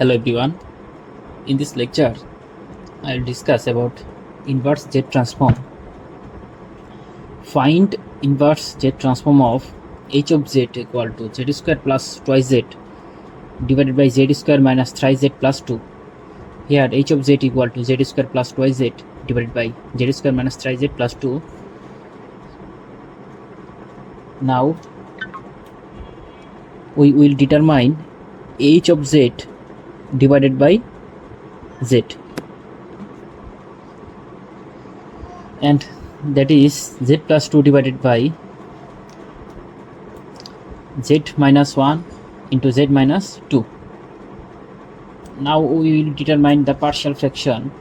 Hello everyone. In this lecture, I'll discuss about inverse Z transform. Find inverse Z transform of h of z equal to z square plus twice z divided by z square minus thrice z plus 2. Here h of z equal to z square plus twice z divided by z square minus thrice z plus 2. Now we will determine h of z divided by z, and that is z plus 2 divided by z minus 1 into z minus 2. Now we will determine the partial fraction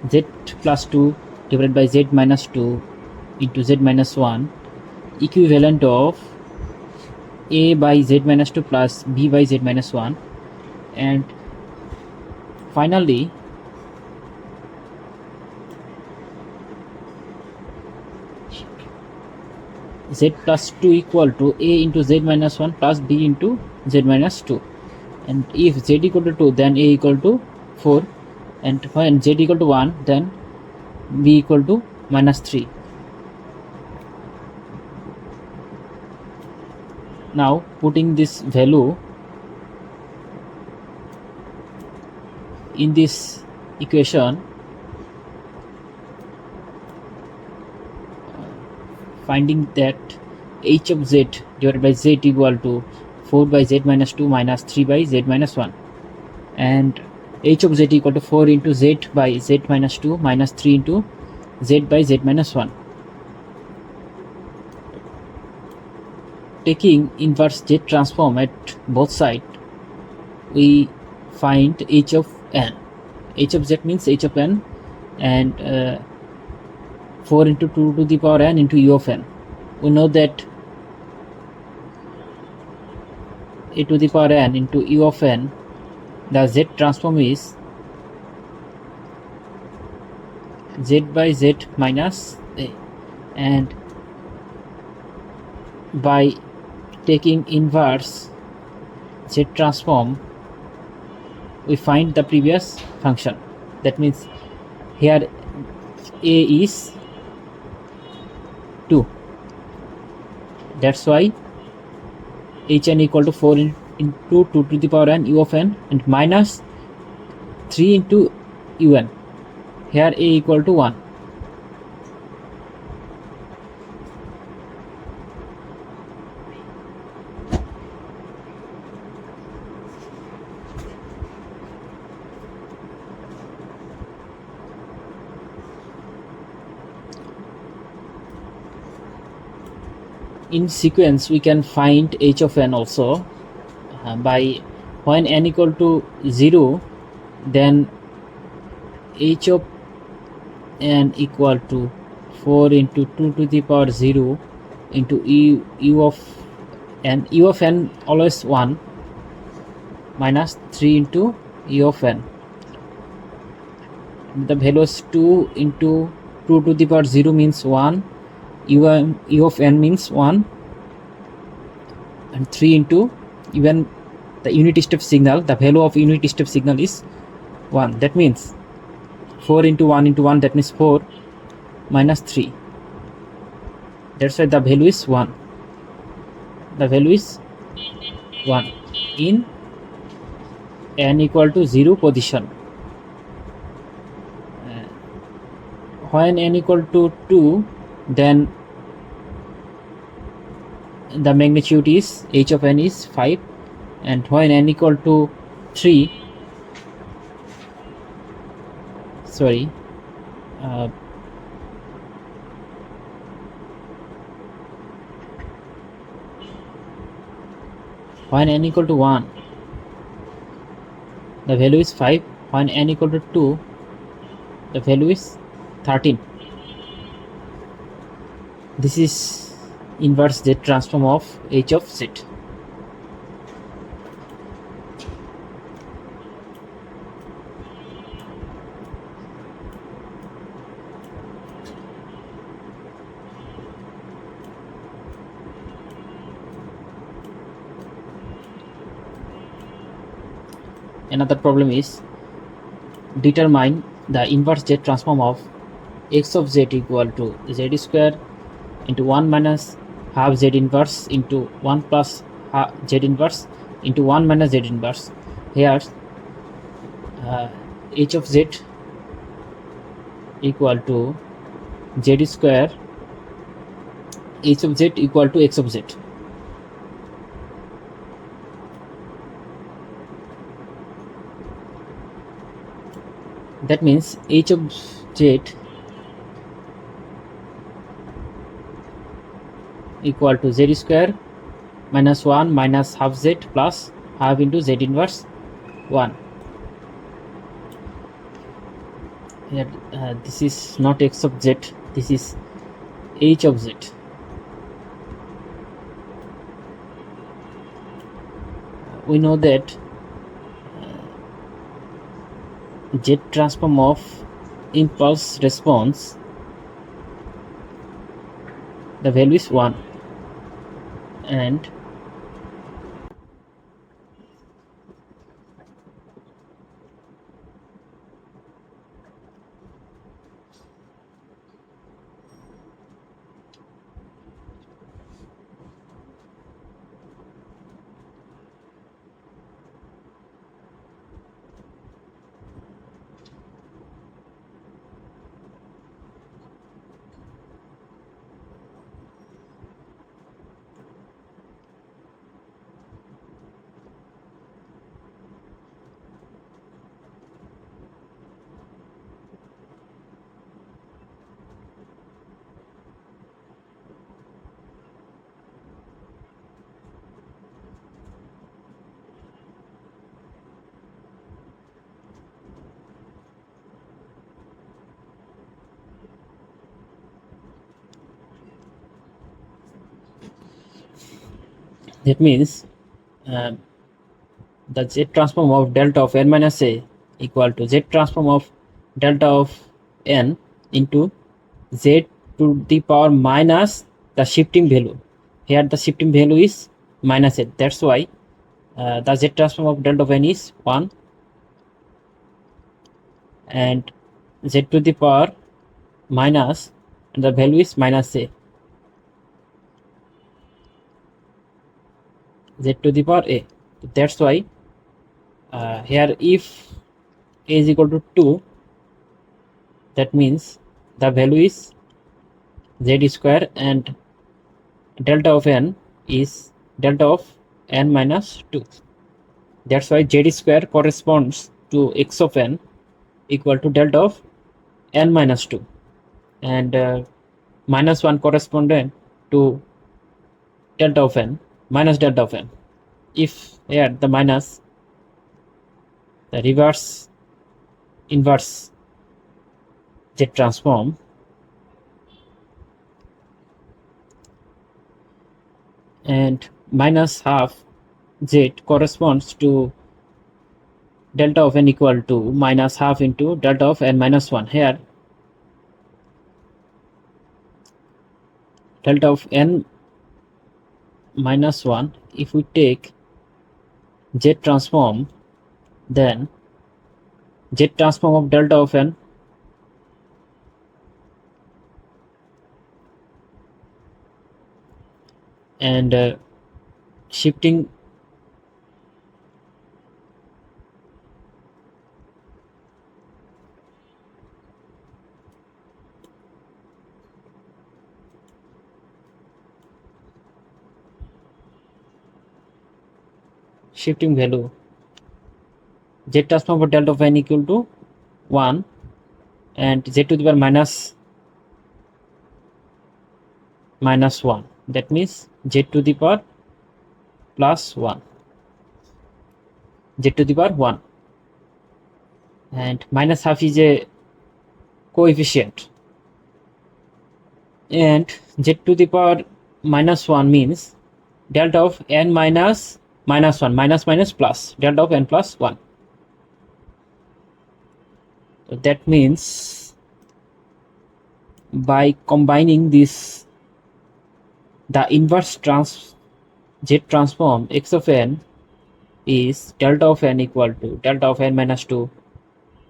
z plus 2 divided by z minus 2 into z minus 1, equivalent of a by z minus 2 plus b by z minus 1, and finally z plus 2 equal to a into z minus 1 plus b into z minus 2, and if z equal to 2 then a equal to 4, and when z equal to 1 then b equal to minus 3. Now putting this value in this equation, finding that h of z divided by z equal to 4 by z minus 2 minus 3 by z minus 1, and h of z equal to 4 into z by z minus 2 minus 3 into z by z minus 1. Taking inverse z transform at both sides, we find h of n. H of z means h of n, and 4 into 2 to the power n into u of n. We know that a to the power n into u of n, the z transform is z by z minus a, and by taking inverse z transform we find the previous function. That means here a is 2, that's why hn equal to 4 into 2 to the power n u of n and minus 3 into un. Here a equal to 1. In sequence we can find h of n also by when n equal to 0, then h of n equal to 4 into 2 to the power 0 into u of n. U of n always 1 minus 3 into u of n. The value is 2 into 2 to the power 0 means 1, u of n means 1, and 3 into even the unit step signal, the value of unit step signal is 1. That means 4 into 1 into 1, that means 4 minus 3. That's why the value is 1. The value is 1 in n equal to 0 position. When n equal to 2, then the magnitude is h of n is 5, and when n equal to 3, when n equal to 1 the value is 5, when n equal to 2 the value is 13. This is inverse z transform of h of z. another problem is determine the inverse Z transform of x of z equal to z square into 1 minus half z inverse into 1 plus half z inverse into 1 minus z inverse. Here h of z equal to z square, h of z equal to x of z. That means h of z equal to z square minus 1 minus half z plus half into z inverse 1. Here this is not x of z, this is h of z. We know that Z transform of impulse response, the value is 1, and that means the Z transform of delta of n minus a equal to Z transform of delta of n into z to the power minus the shifting value. Here the shifting value is minus 8. That's why the Z transform of delta of n is 1 and z to the power minus, and the value is minus a, z to the power a. That's why here if a is equal to 2, that means the value is z square and delta of n is delta of n minus 2. That's why z square corresponds to x of n equal to delta of n minus 2, and minus 1 corresponding to delta of n minus delta of n. If here the minus, the reverse inverse Z transform, and minus half z corresponds to delta of n equal to minus half into delta of n minus 1. Here delta of n minus 1, if we take Z transform, then Z transform of delta of n and shifting value, Z transform of delta of n equal to 1 and z to the power minus 1. That means z to the power plus 1, z to the power 1, and minus half is a coefficient, and z to the power minus 1 means delta of n minus 1, minus plus, delta of n plus 1. So that means by combining this, the inverse Z transform x of n is delta of n equal to delta of n minus 2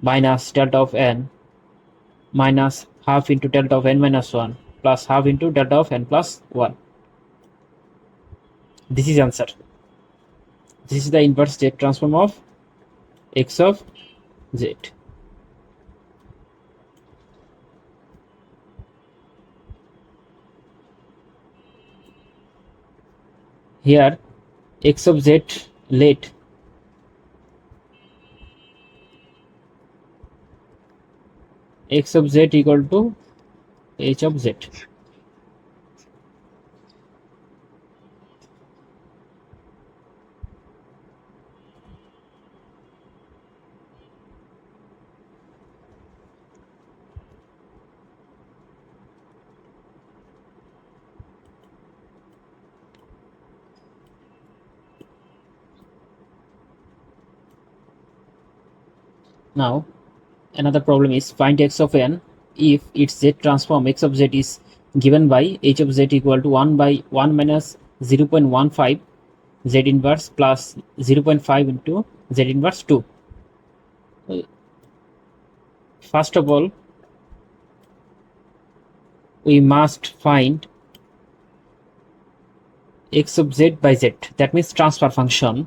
minus delta of n minus half into delta of n minus 1 plus half into delta of n plus 1. This is answer. This is the inverse Z transform of x of z. Here x of z, let x of z equal to h of z. Now another problem is find x of n if its z transform x of z is given by h of z equal to 1 by 1 minus 0.15 z inverse plus 0.5 into z inverse 2. First of all, we must find x of z by z, that means transfer function.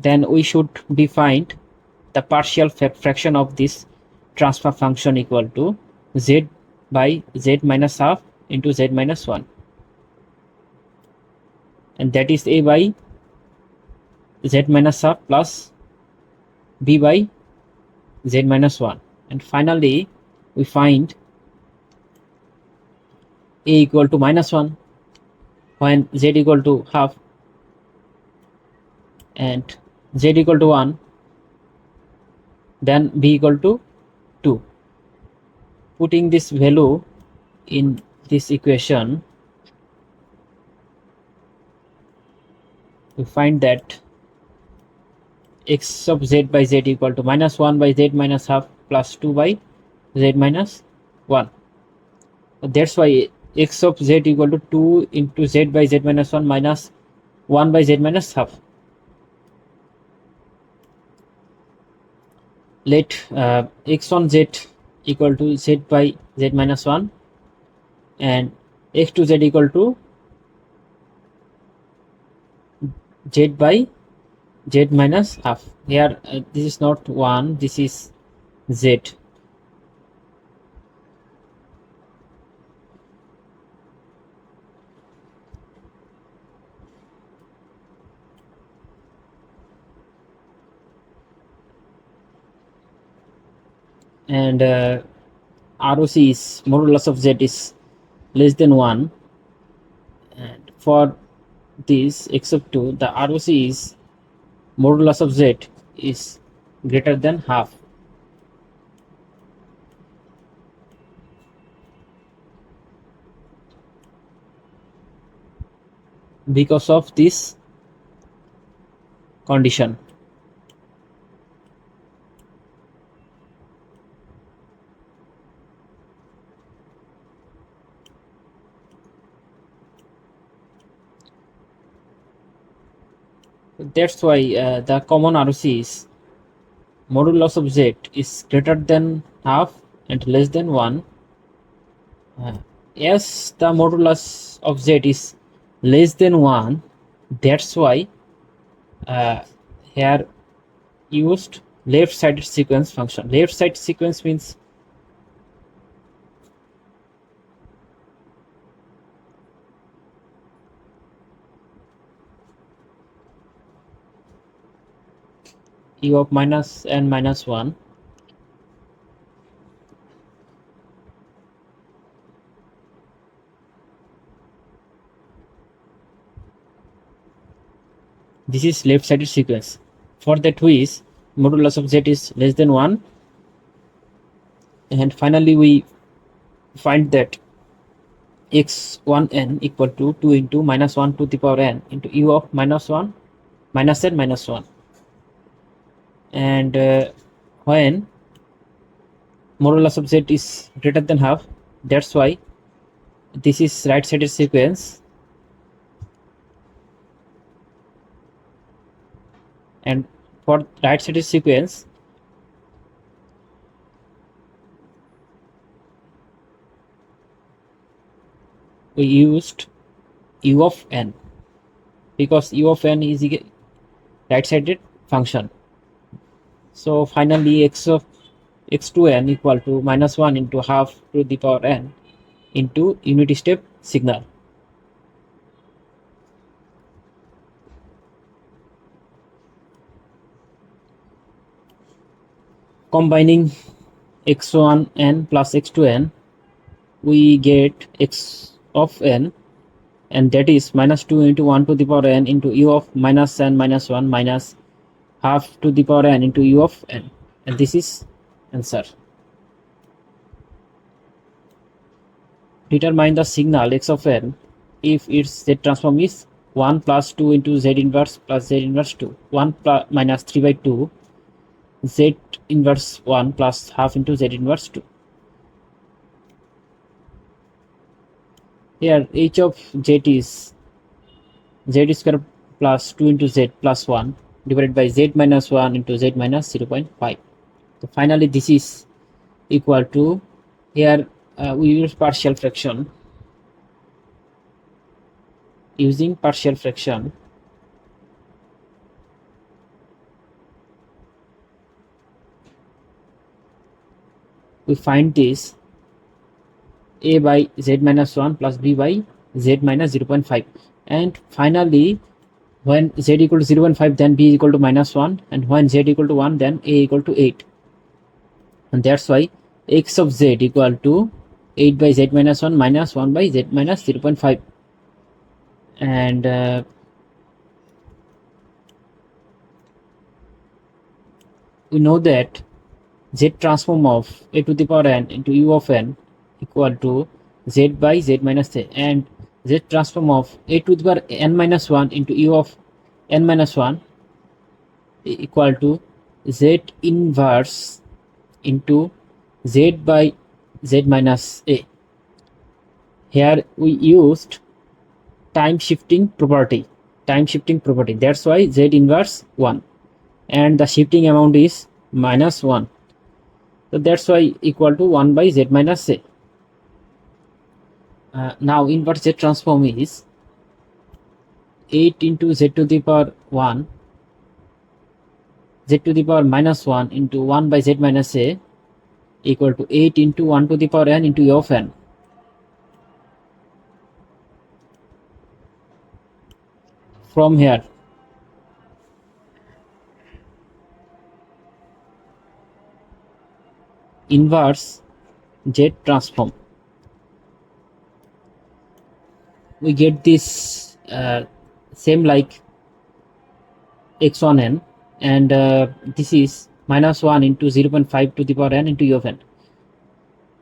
Then we should define the partial fraction of this transfer function equal to z by z minus half into z minus 1, and that is a by z minus half plus b by z minus 1. And finally we find a equal to minus 1 when z equal to half and z equal to 1, then b equal to 2. Putting this value in this equation, we find that x of z by z equal to minus 1 by z minus half plus 2 by z minus 1. That's why x of z equal to 2 into z by z minus 1 minus 1 by z minus half. Let x1 z equal to z by z minus 1 and x2 z equal to z by z minus half. Here this is not 1, this is z. And ROC is modulus of z is less than 1, and for this x of 2 the ROC is modulus of z is greater than half. Because of this condition. That's why the common ROC is modulus of z is greater than half and less than 1. As the modulus of z is less than 1, that's why here used left sided sequence function. Left side sequence means u of minus n minus 1 this is left sided sequence. For that which modulus of z is less than 1, and finally we find that x1n equal to 2 into minus 1 to the power n into u of minus 1 minus n minus 1. And when modulus of z is greater than half, that's why this is right sided sequence. And for right sided sequence, we used u of n, because u of n is a right sided function. So finally x of x to n equal to -1 into half to the power n into unit step signal. Combining x1 n plus x2 n, we get x of n, and that is -2 into 1 to the power n into u of minus n minus 1 minus half to the power n into u of n, and this is answer. Determine the signal x of n if its Z transform is 1 plus 2 into Z inverse plus Z inverse 2, 1 plus minus 3 by 2, Z inverse 1 plus half into Z inverse 2. Here h of Z is Z square plus 2 into Z plus 1 divided by Z minus 1 into Z minus 0.5. So finally this is equal to, here we use partial fraction. Using partial fraction, we find this a by z minus 1 plus b by z minus 0.5, and finally when z equal to 0.5 then b equal to -1, and when z equal to 1 then a equal to 8, and that's why x of z equal to 8 by z minus 1 minus 1 by z minus 0.5. And we know that Z transform of a to the power n into u of n equal to z by z minus a, and Z transform of a to the power n minus 1 into u of n minus 1 equal to z inverse into z by z minus a. Here we used time shifting property. That's why z inverse 1, and the shifting amount is -1. So that's why equal to 1 by z minus a. Now inverse Z transform is 8 into z to the power 1, z to the power -1 into 1 by z minus a equal to 8 into 1 to the power n into u of n. From here, inverse Z transform, we get this same like x1n, and this is -1 into 0.5 to the power n into u of n.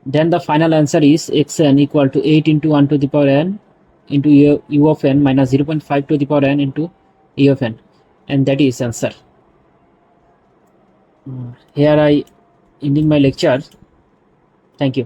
Then the final answer is xn equal to 8 into 1 to the power n into u of n minus 0.5 to the power n into u of n, and that is answer. Here I ending my lecture. Thank you.